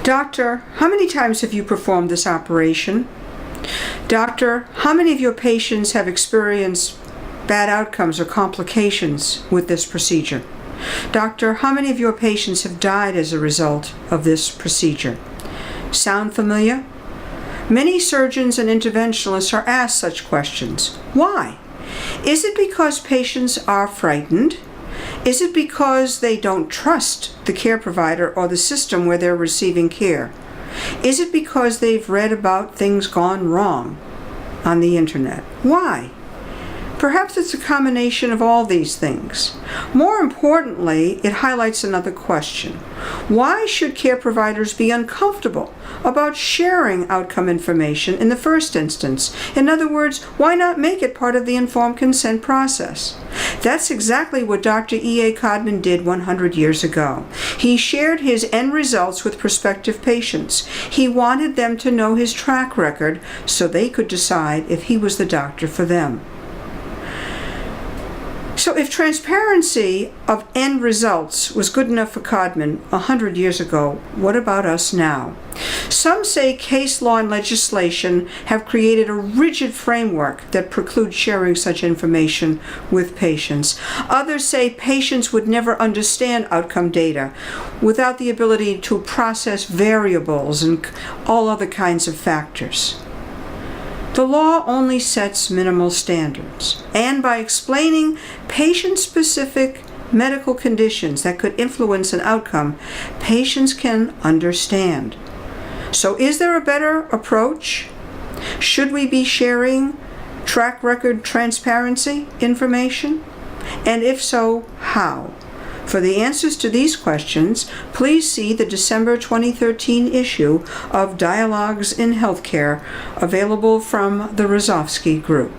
Doctor, how many times have you performed this operation? Doctor, how many of your patients have experienced bad outcomes or complications with this procedure? Doctor, how many of your patients have died as a result of this procedure? Sound familiar? Many surgeons and interventionalists are asked such questions. Why? Is it because patients are frightened? Is it because they don't trust the care provider or the system where they're receiving care? Is it because they've read about things gone wrong on the internet? Why? Perhaps it's a combination of all these things. More importantly, it highlights another question. Why should care providers be uncomfortable about sharing outcome information in the first instance? In other words, why not make it part of the informed consent process? That's exactly what Dr. E.A. Codman did 100 years ago. He shared his end results with prospective patients. He wanted them to know his track record so they could decide if he was the doctor for them. So if transparency of end results was good enough for Codman 100 years ago, what about us now? Some say case law and legislation have created a rigid framework that precludes sharing such information with patients. Others say patients would never understand outcome data without the ability to process variables and all other kinds of factors. The law only sets minimal standards, and by explaining patient-specific medical conditions that could influence an outcome, patients can understand. So is there a better approach? Should we be sharing track record transparency information? And if so, how? For the answers to these questions, please see the December 2013 issue of Dialogues in Healthcare, available from the Rozovsky Group.